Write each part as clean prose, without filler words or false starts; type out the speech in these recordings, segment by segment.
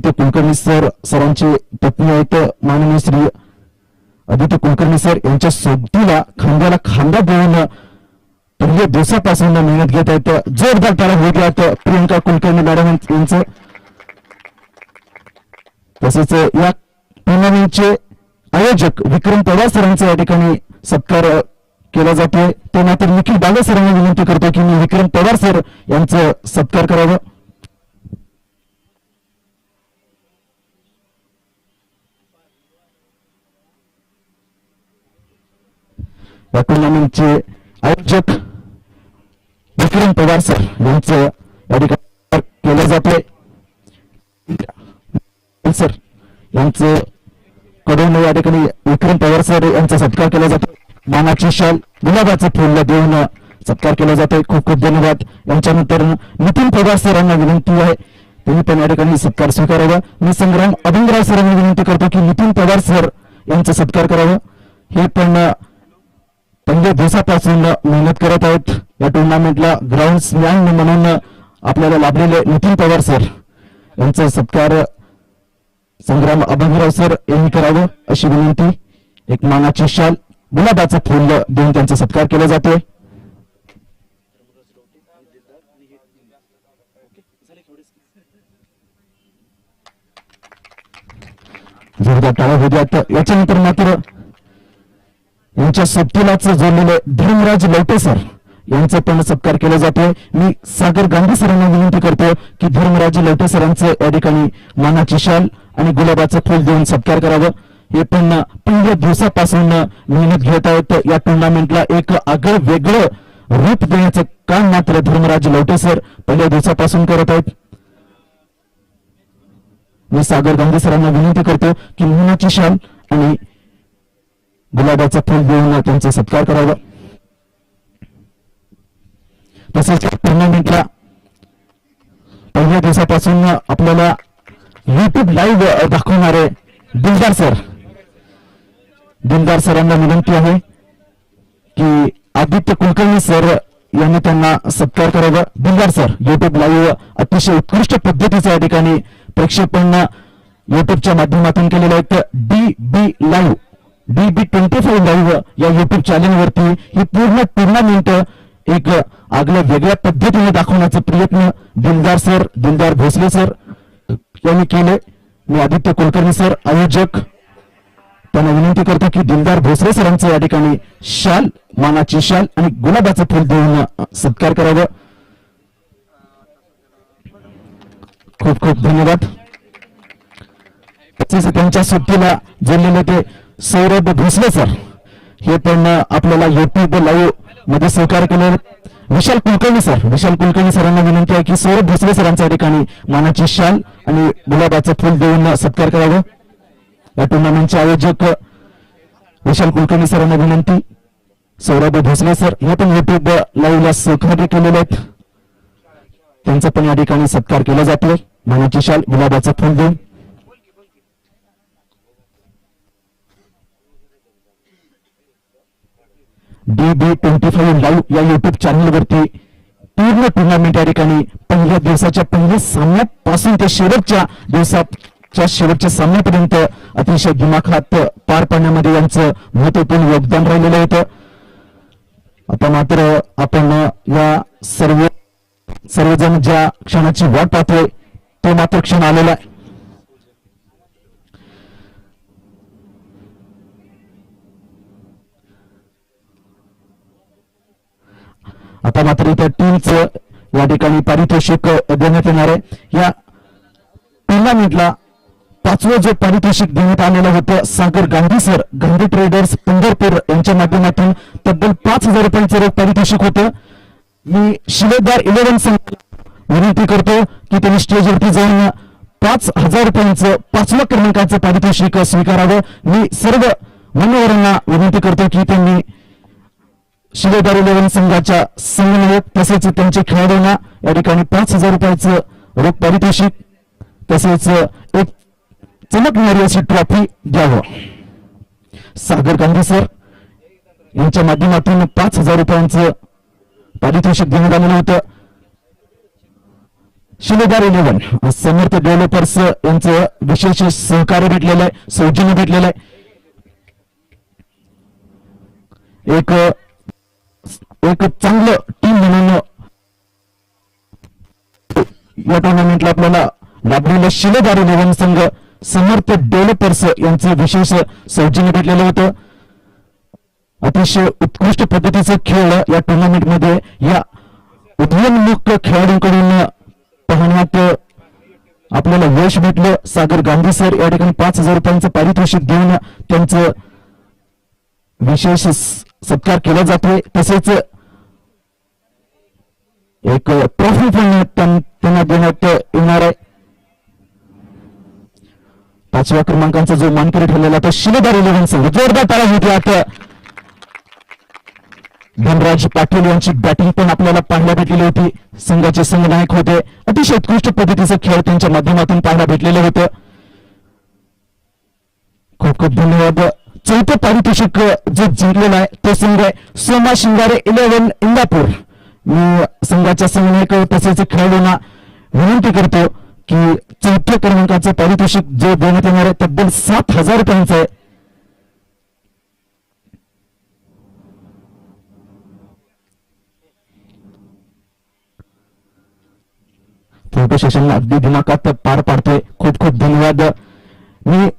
आदित्य कुलकर्णी सरांचे पत्नी आहेत माननीय श्री आदित्य कुलकर्णी सर यांच्या सोबतीला खांद्याला खांदा देऊन पहिल्या दिवसापासून मेहनत घेत आहेत. जोरदार टाळ्या होत आहेत प्रियंका कुलकर्णी मॅडम यांचं. तसेच या टुर्नामेंटचे आयोजक विक्रम पवार सरांचा या ठिकाणी सत्कार केला जातोय. ते मात्र निखिल बागे सरांना विनंती करतो की मी विक्रम पवार सर यांचं सत्कार करावं. या टुर्नामेंटचे आयोजक विक्रम पवार सर यांचं या ठिकाणी केलं जातोय. सर यांचं कडून या ठिकाणी विक्रम पवार सर यांचा सत्कार केला जातो. मानाची शाल गुलाबाचं फुल देऊन सत्कार केला जातोय. खूप खूप धन्यवाद. यांच्यानंतर नितीन पवार सरांना विनंती आहे त्यांनी पण या ठिकाणी सत्कार स्वीकारावा. मी संग्राम अभंगराव सरांना विनंती करतो की नितीन पवार सर यांचा सत्कार करावा. हे पण पहिल्या दिवसापासून मेहनत करत आहेत. या टुर्नामेंटला ग्राउंड्समॅन म्हणून आपल्याला लाभलेले नितीन पवार सर यांचा सत्कार संग्राम अभंगराव सर यांनी करावं अशी विनंती. एक मानाची शाल गुलाबाचं फुल देऊन त्यांचा सत्कार केला जातोय. जोरदार टाळ्या होऊ द्यात. याच्यानंतर मात्र यांच्या सोबतीलाच जोडलेले धर्मराज लवटे सर यांचा पण सत्कार केला जातोय. मी सागर गांधी सरांना विनंती करतो की धर्मराज लवटे सरांचं या ठिकाणी मानाची शाल आणि गुलाबाचं फुल देऊन सत्कार करावं. हे पण पहिल्या दिवसापासून मेहनत घेत आहेत. या टुर्नामेंटला एक आगळं वेगळं रूप देण्याचं काम मात्र धर्मराज लवटे सर पहिल्या दिवसापासून करत आहेत. मी सागर गांधी सरांना विनंती करतो की मानाची शाल आणि गुलाबाचं फुल देऊन त्यांचा सत्कार करावा. तसेच टुर्नामेंटला पहिल्या दिवसापासून आपल्याला युट्यूब लाईव्ह दाखवणारे दिलदार सरांना विनंती आहे की आदित्य कुलकर्णी सर यांनी त्यांना सत्कार करावा. दिलदार सर युट्यूब लाईव्ह अतिशय उत्कृष्ट पद्धतीचं या ठिकाणी प्रेक्षेपण युट्यूबच्या माध्यमातून केलेलं आहे. DB25 लाईव्ह या युट्यूब चॅनलवरती ही पूर्ण टुर्नामेंट एक आगळ्या वेगळ्या पद्धतीने दाखवण्याचा प्रयत्न दिलदार भोसले सर यांनी केले. मी आदित्य कुलकर्णी सर आयोजक त्यांना विनंती करतो की दिलदार भोसले सरांचं या ठिकाणी शाल मानाची शाल आणि गुलाबाचं फुल देऊन सत्कार करावं. खूप खूप धन्यवाद. त्यांच्या सोबतीला जोडलेले ते सौरभ भोसले सर हे पण आपल्याला युट्यूब लाईव्ह मध्ये सहकार्य केले. विशाल कुलकर्णी सरांना विनंती आहे की सौरभ भोसले सरांच्या ठिकाणी मानाची शाल आणि गुलाबाचं फुल देऊन सत्कार करावं. या टुर्नामेंटचे आयोजक विशाल कुलकर्णी सरांना विनंती. सौरभ भोसले सर हे पण युट्यूब लाईव्हला सहकार्य केलेले आहेत. त्यांचा पण या ठिकाणी सत्कार केला जातोय मानाची शाल गुलाबाचं फुल देऊन. DB25 लाईव्ह या युट्यूब चॅनलवरती पूर्ण टुर्नामेंट या ठिकाणी पहिल्या दिवसाच्या पहिल्या सामन्यापासून ते शेवटच्या सामन्यापर्यंत अतिशय दिमाखात पार पाडण्यामध्ये यांचं महत्वपूर्ण योगदान राहिलेलं होतं. आता मात्र आपण या सर्वजण ज्या क्षणाची वाट पाहतोय तो मात्र क्षण आलेला आहे. आता मात्र इथं टीमचं या ठिकाणी पारितोषिक देण्यात येणार आहे. या टुर्नामेंटला 5वं जे पारितोषिक देण्यात आलेलं होतं सागर गांधी सर गांधी ट्रेडर्स पंढरपूर यांच्या माध्यमातून तब्बल 5,000 रुपयांचं रोख पारितोषिक होतं. मी शिलेदार 11 संघाला विनंती करतो की त्यांनी स्टेजवरती जाऊन 5,000 रुपयांचं 5व्या क्रमांकाचं पारितोषिक स्वीकारावं. मी सर्व मान्यवरांना विनंती करतो की त्यांनी शिलेदार 11 संघाच्या संघनायक तसेच त्यांच्या खेळाडूंना या ठिकाणी 5,000 रुपयाचं रोख पारितोषिक तसेच एक चमकणारी अशी ट्रॉफी द्यावं. सागर गांधी सर यांच्या माध्यमातून 5,000 रुपयांचं पारितोषिक देण्यात आलेलं होतं. शिलेदार 11 समर्थ डेव्हलपर्स यांचं विशेष सहकार्य भेटलेलं आहे, सौजन्य भेटलेलं आहे. एक चांगलं टीम म्हणून या टुर्नामेंटला आपल्याला लाभलेलं शिलेदार 11 संघ समर्थ डेव्हलपर्स यांचं विशेष सौजन्य भेटलेलं होतं. अतिशय उत्कृष्ट पद्धतीचा खेळ या टुर्नामेंट मध्ये या उदयोन्मुख खेळाडूंकडून पाहण्यात आपल्याला यश भेटलं. सागर गांधी सर या ठिकाणी 5,000 रुपयांचं पारितोषिक देऊन त्यांचं विशेष सत्कार केला जातोय. तसेच एक ट्रॉफी पण त्यांना देण्यात येणार आहे. 5व्या क्रमांकाचा जो मानकरी ठरलेला तो शिलेदार 11 संघ. जोरदार टाळ्या होत्या. धनराज पाटील यांची बॅटिंग पण आपल्याला पाहायला भेटलेली होती. संघाचे संघनायक होते. अतिशय उत्कृष्ट पद्धतीचा खेळ त्यांच्या माध्यमातून पाहायला भेटलेलं होतं. खूप खूप धन्यवाद. चौथं पारितोषिक जो जिंकलेला आहे तो संघ आहे सोमा शिंगारे 11 इंदापूर. मी संघाच्या संघनायक तसेच खेळाडूंना विनंती करतो की चौथ्या क्रमांकाचं पारितोषिक जे देण्यात येणार आहे तब्बल 7,000 रुपयांचं आहे. फोटो सेशन अगदी दिमागात पार पाडतोय. खूप खूप धन्यवाद. मी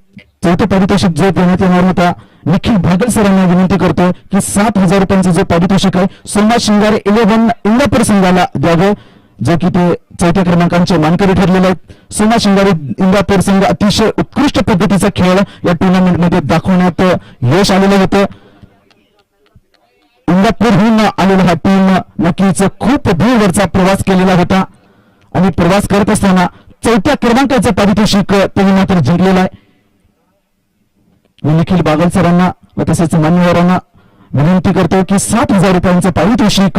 चौथं पारितोषिक जो देण्यात येणार होता निखिल भागल सरांना विनंती करतो की 7,000 रुपयांचं जो पारितोषिक आहे सोमा शिंगारे 11 इंदापूर संघाला द्यावं, जे की ते चौथ्या क्रमांकाचे मानकरी ठरलेले आहेत. सोमा शिंगारे इंदापूर संघ अतिशय उत्कृष्ट पद्धतीचा खेळ या टुर्नामेंट मध्ये दाखवण्यात यश आलेलं होतं. इंदापूरहून आलेला हा टीम नक्कीच खूप दूरवरचा प्रवास केलेला होता आणि प्रवास करत असताना चौथ्या क्रमांकाचं पारितोषिक त्यांनी मात्र जिंकलेलं आहे. मी निखिल बागल सरांना व तसेच मान्यवरांना विनंती करतो की 7,000 रुपयांचं पारितोषिक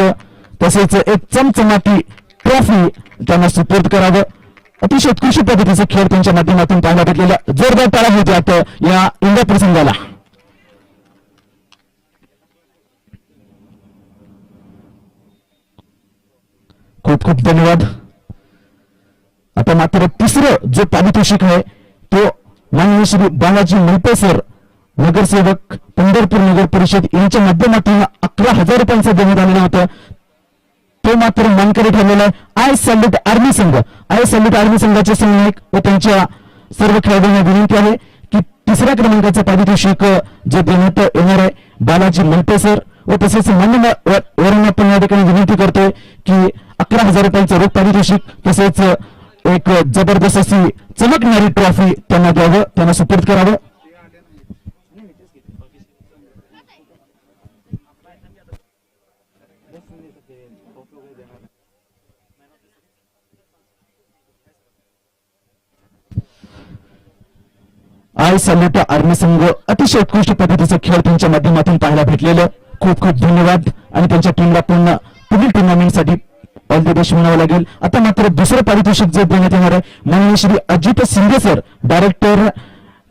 तसेच एक चमचमाटी ट्रॉफी त्यांना सुपूर्द करावं. अतिशय उत्कृष्ट पद्धतीचा खेळ त्यांच्या माध्यमातून पाहायला भेटलेला. जोरदार टाळ्या होत्यात या इंदापूर संघाला. खूप खूप धन्यवाद. आता मात्र तिसरं जो पारितोषिक आहे तो माननीय श्री बालाजी मलपे सर नगरसेवक पंढरपूर नगर परिषद यांच्या माध्यमातून 11,000 रुपयांचं देण्यात आलेलं होतं. तो मात्र मानकरी ठरलेला आहे आय सॅल्यूट आर्मी संघ. आय सॅल्यूट आर्मी संघाचे संघनायक व त्यांच्या सर्व खेळाडूंना विनंती आहे की तिसऱ्या क्रमांकाचं पारितोषिक जे देण्यात येणार आहे बालाजी मलपे सर व तसेच मान्यवरांना पण या ठिकाणी विनंती करतोय की 11,000 रुपयांचं रोख पारितोषिक तसेच एक जबरदस्त अशी चमकणारी ट्रॉफी त्यांना द्यावं, त्यांना सुपूर्द करावं. आय सॅल्यूट आर्मी संघ अतिशय उत्कृष्ट पद्धतीचा खेळ त्यांच्या माध्यमातून पाहायला भेटलेलं. खूप खूप धन्यवाद आणि त्यांच्या टीमला पुन्हा पुढील टुर्नामेंटसाठी ऑल द बेस्ट म्हणावं लागेल. आता मात्र दुसरं पारितोषिक जे देण्यात येणार आहे माननीय Shri Ajit Shinde sir director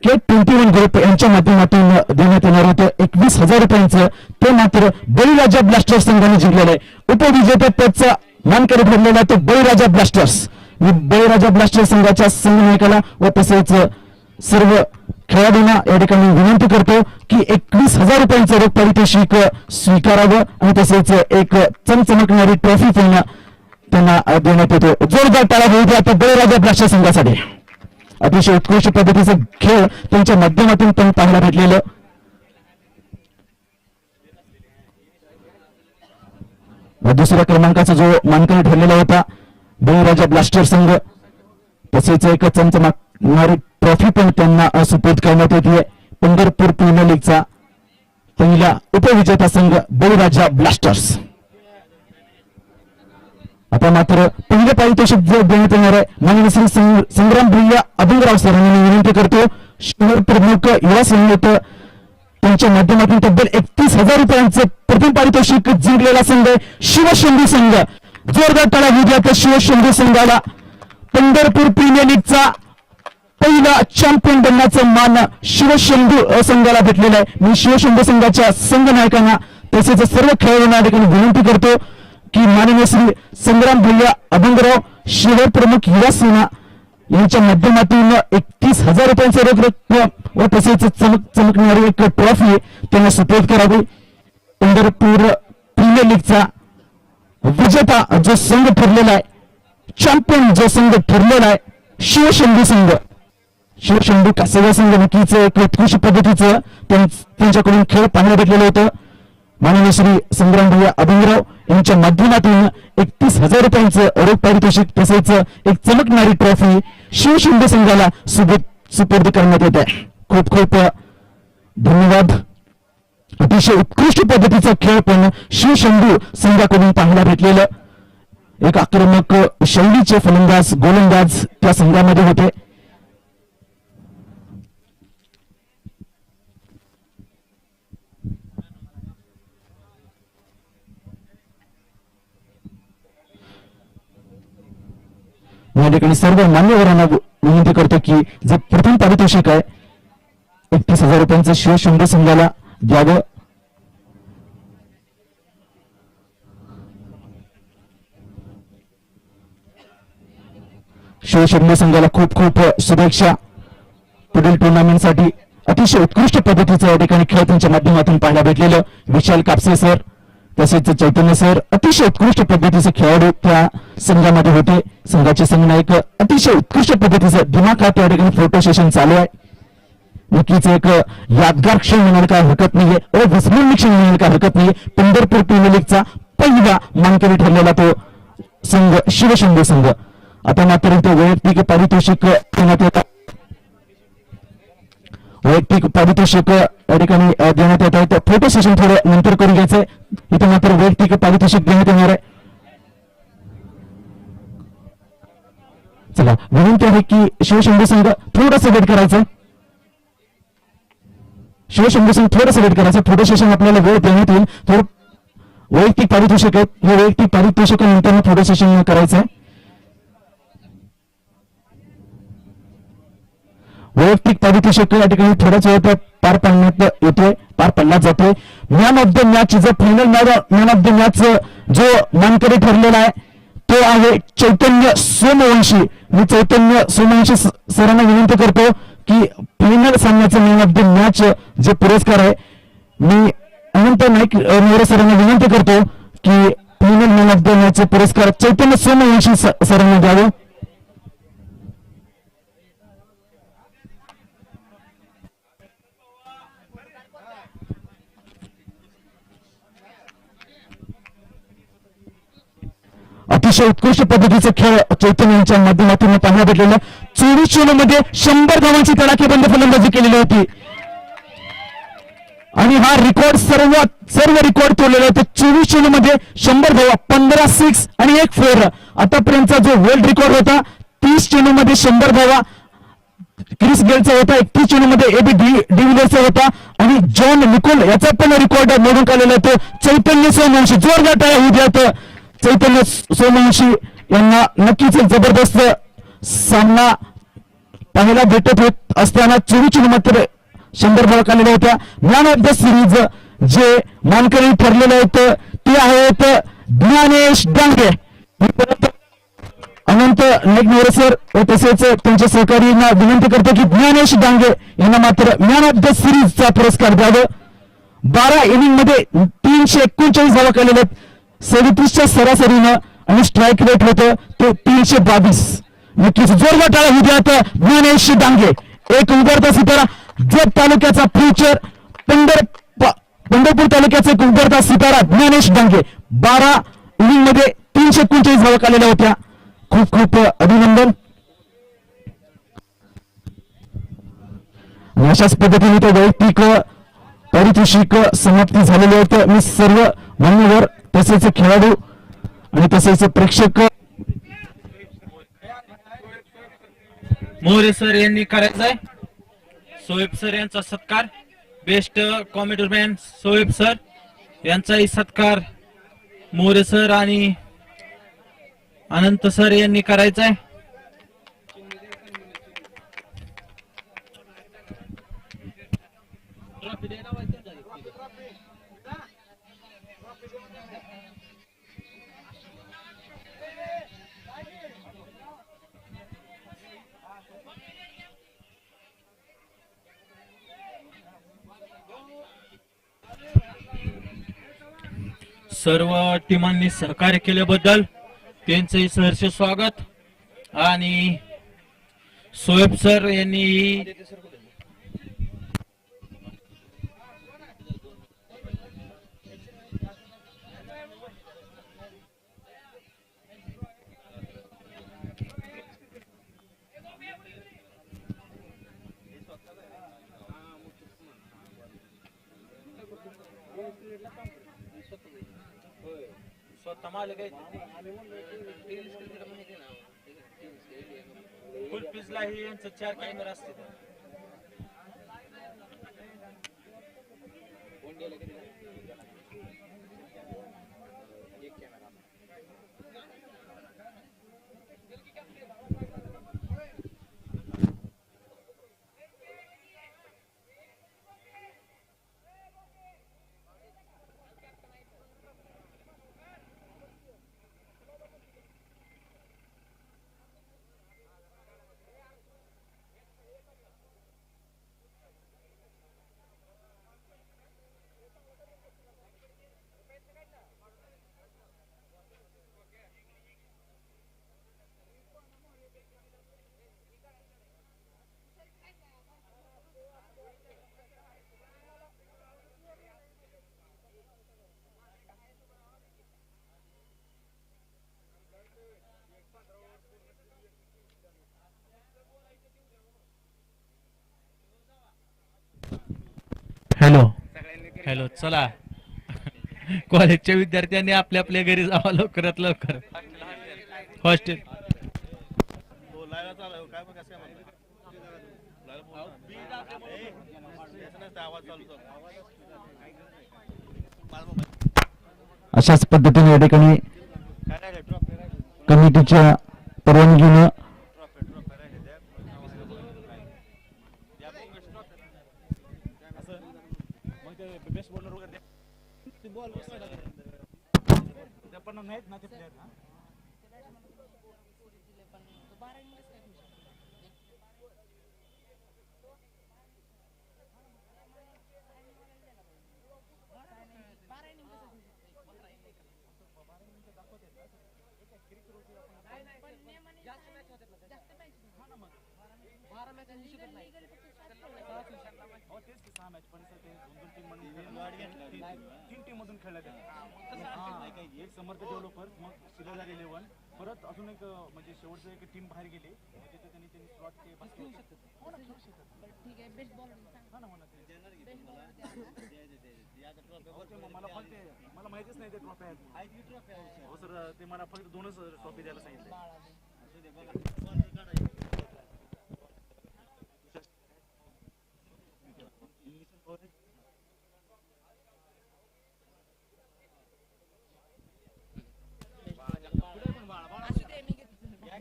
K21 group यांच्या माध्यमातून देण्यात येणार होतं 21,000 रुपयांचं. ते मात्र बळीराजा ब्लास्टर्स संघाने जिंकलेलं आहे. उपविजेते पदचा मानकरी ठरलेला तो बळीराजा ब्लास्टर्स. मी बळीराजा ब्लास्टर्स संघाच्या संघनायकाला व तसेच सर्व खेळाडूंना या ठिकाणी विनंती करतो की 21,000 रुपयांचं रोख पारितोषिक स्वीकारावं आणि तसेच एक चमचमकणारी ट्रॉफी त्यांना देण्यात येतो. जोरदार टाळ्या होऊ आता बळीराजा ब्लास्टर्स संघासाठी. अतिशय उत्कृष्ट पद्धतीचा खेळ त्यांच्या माध्यमातून पण पाहायला भेटलेलं. दुसऱ्या क्रमांकाचा जो मानकरी ठरलेला होता बळीराजा ब्लास्टर संघ तसेच एक चमचमकणारी ट्रॉफी पण त्यांना सुपूर्द करण्यात येते. पंढरपूर प्रीमियर लीगचा पहिला उपविजेता संघ बळीराजा ब्लास्टर्स. आता मात्र पहिले पारितोषिक जे देण्यात येणार आहे माननीय श्री संग्राम भैया अभिंगराव सरांनी विनंती करतो शहर प्रमुख युवा संघ त्यांच्या माध्यमातून तब्बल 31,000 रुपयांचं प्रथम पारितोषिक जिंकलेला संघ शिवशंभू संघ. जोरदार टाळ्या होऊ द्या शिवशंभू संघाला. पंढरपूर प्रीमियर लीगचा पहिला चॅम्पियन बनण्याचा मान शिवशंभू संघाला भेटलेला आहे. मी शिवशंभू संघाच्या संघनायकांना तसेच सर्व खेळाडूंना विनंती करतो की माननीय श्री संग्राम भैया अभंगराव शहर प्रमुख युवा सेना यांच्या माध्यमातून 31,000 रुपयांचा रोख रक्कम व तसेच चमकणारी एक ट्रॉफी त्यांना सुपूर्द करावी. पंढरपूर प्रीमियर लीगचा विजेता जो संघ ठरलेला आहे, चॅम्पियन जो संघ ठरलेला आहे, शिवशंभू संघ. शिवशंभू कासेगाव संघ नक्कीच एक उत्कृष्ट पद्धतीचं त्यांच्याकडून खेळ पाहायला भेटलेलं होतं. माननीय श्री संग्रामभैया अभिनराव यांच्या माध्यमातून 31,000 रुपयांचं रोख पारितोषिक तसेच एक चमकणारी ट्रॉफी शिवशंभू संघाला सुपूर्द करण्यात येत आहे. खूप खूप धन्यवाद. अतिशय उत्कृष्ट पद्धतीचा खेळ पण शिवशंभू संघाकडून पाहायला भेटलेलं. एक आक्रमक शैलीचे फलंदाज गोलंदाज त्या संघामध्ये होते. या ठिकाणी सर्व मान्यवरांना विनंती करतो की जे प्रथम पारितोषिक आहे 31,000 रुपयांचं शिवशंभू संघाला द्यावं. शिवशंभू संघाला खूप खूप शुभेच्छा. पुढील टुर्नामेंटसाठी अतिशय उत्कृष्ट पद्धतीचं या ठिकाणी खेळ त्यांच्या माध्यमातून पाहायला भेटलेलं. विशाल कापसे सर तसेच चैतन्य सर अतिशय उत्कृष्ट पद्धतीचे खेळाडू त्या संघामध्ये होते. संघाचे संघनायक अतिशय उत्कृष्ट पद्धतीचं दिमाखात या ठिकाणी फोटो सेशन चालू आहे. नक्कीच एक यादगार क्षण म्हणायला काय हरकत नाहीये, अविस्मरणीय क्षण म्हणायला काय हरकत नाहीये. पंढरपूर प्रीमियर लीगचा पहिला मानकरी ठरलेला तो संघ शिवशंभू संघ. आता मात्र इथे वैयक्तिक पारितोषिक देण्यात येतात. वैयक्तिक पारितोषिक या ठिकाणी देण्यात येत आहे. फोटो सेशन थोडं नंतर करून घ्यायचंय. इथे मात्र वैयक्तिक पारितोषिक देण्यात येणार आहे. चला विनंती आहे की शिवशंभू संघ थोडंसं वेट करायचं. शिवशंभू संघ थोडंसं वेट करायचं. फोटो सेशन आपल्याला वेळ देण्यात येईल. थोडं वैयक्तिक पारितोषिक आहेत, हे वैयक्तिक पारितोषिकानंतर फोटो सेशन करायचंय. वैयक्तिक पारितोषिक या ठिकाणी थोड्याच वेळात पार पाडण्यात येतोय, पार पडला जातोय. मॅन ऑफ द मॅच जो final man of the match जो मानकरी ठरलेला आहे तो आहे चैतन्य सोमवंशी. मी चैतन्य सोमवंशी सरांना विनंती करतो की फायनल सामन्याचं मॅन ऑफ द मॅच जे पुरस्कार आहे मी अनंत नाईक मोरे सरांना विनंती करतो की final man of the match पुरस्कार चैतन्य सोमवंशी सरांना द्यावं. अतिशय उत्कृष्ट पद्धतीचे खेळ चैतन्य यांच्या माध्यमातून पाहायला भेटलेलं. 24 चेंडूमध्ये 100 धावांची तडाखेबंद फलंदाजी केलेली होती आणि हा रिकॉर्ड सर्व रिकॉर्ड तोडलेला होता. 24 चेंडूमध्ये 100 धावा, 15 सिक्स आणि 1 4. आतापर्यंतचा जो वर्ल्ड रेकॉर्ड होता 30 चेंडूमध्ये 100 धावा क्रिस गेलचा होता. 31 चेंडूमध्ये एबी डिव्हिलियर्सचा होता आणि जॉन निकोल याचा पण रेकॉर्ड मोडून काढलेला होता. चैतन्य सोमवंशी जोरदार टाळ्या होऊ द्या. चैतन्य सोमवंशी यांना नक्कीच जबरदस्त सामना पाहायला भेटत होत असताना 24 चेंडूमध्ये 100 धावा काढलेल्या होत्या. मॅन ऑफ द सिरीज जे मानकरी ठरलेले आहेत ते आहेत ज्ञानेश डांगे. अनंत नाईक मोरे सर व तसेच त्यांच्या सहकार्यांना विनंती करतो की ज्ञानेश डांगे यांना मात्र मॅन ऑफ द सिरीजचा पुरस्कार द्यावं. 12 इनिंग मध्ये 339 धावा केलेल्या आहेत. 37च्या सरासरीनं आणि स्ट्राईक रेट होतं ते 322. नक्कीच जोरदार टाळ्या होऊ द्या ज्ञानेश डांगे. एक उभरता सितारा जत तालुक्याचा फ्युचर, पंढरपूर तालुक्याचा एक उभरता सितारा ज्ञानेश डांगे. 12 इनिंग मध्ये 339 धावा काढलेल्या होत्या. खूप खूप अभिनंदन. अशाच पद्धतीने ते वैयक्तिक पारितोषिक समाप्ती झालेले होते. मी सर्व मान्यवर तसेच खेळाडू आणि तसेच प्रेक्षक मोरे सर यांनी करायचंय. सोहेब सर यांचा सत्कार, बेस्ट कॉमेडीमॅन सोहेब सर यांचाही सत्कार मोरे सर आणि अनंत सर यांनी करायचंय. सर्व टीमांनी सहकार्य केल्याबद्दल त्यांचंही सहर्ष स्वागत. आणि सोहेब सर यांनी फुल पिजलाही यांचं 4 कॅमेरा असते. हॅलो चला. कॉलेजच्या विद्यार्थ्यांनी आपल्या आपल्या घरी जावं लवकरात लवकर. हॉस्टेल अशाच पद्धतीने या ठिकाणी कमिटीच्या परवानगीनं एक समर्थ डेव्हलपर मग शिलेदार 11 परत अजून एक म्हणजे शेवटचं एक टीम बाहेर गेली तिथे त्यांनी स्लॉट ते बस घेऊ शकतात. हो ना घेऊ शकतात. ठीक आहे बेस्ट बॉलर हा ना म्हणा मला फक्त मला माहितीच नाही ते ट्रॉफी आहेत. हो सर ते मला फक्त 2च ट्रॉफी द्यायला सांगितलं.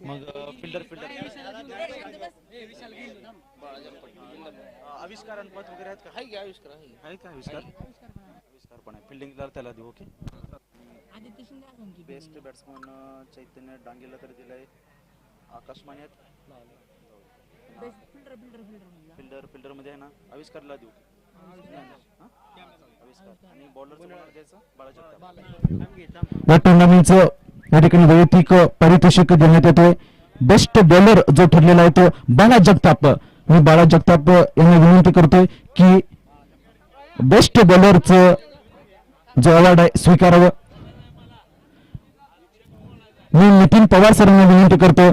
मग फिल्डर आविष्कारण पद वगैरे आहेत का? आहे का आविष्कार पण आहे. फिल्डिंगला त्याला देऊ. ओके. बेस्ट बॅट्समन चैतन्य डांगेला तर दिलाय. आकाश माने फिल्डर मध्ये आहे ना, आविष्कारला देऊ. आविष्कार आणि बॉलरचं द्यायचं बाळा जगताप. या टुर्नामेंटचं या ठिकाणी वैयक्तिक पारितोषिक देण्यात येते. बेस्ट बॉलर जो ठरलेला आहे तो बाळा जगताप. मी बाळा जगताप यांना विनंती करतोय की बेस्ट बॉलरचं जो अवॉर्ड आहे स्वीकारावं. मी नितीन पवार सरांना विनंती करतो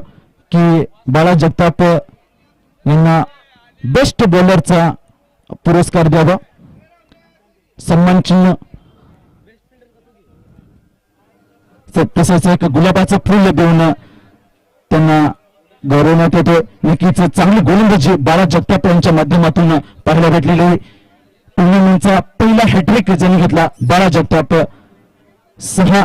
की बाळा जगताप यांना बेस्ट बॉलरचा पुरस्कार द्यावा. सन्मान चिन्ह तसंच एक गुलाबाचं फुल देऊन त्यांना गौरवण्यात येते. नक्कीच चांगली गोलंदाजी बाळा जगताप यांच्या माध्यमातून पाहायला भेटलेली. टुर्नामेंटचा पहिला हॅट्रिक ज्यांनी घेतला बाळा जगताप. 6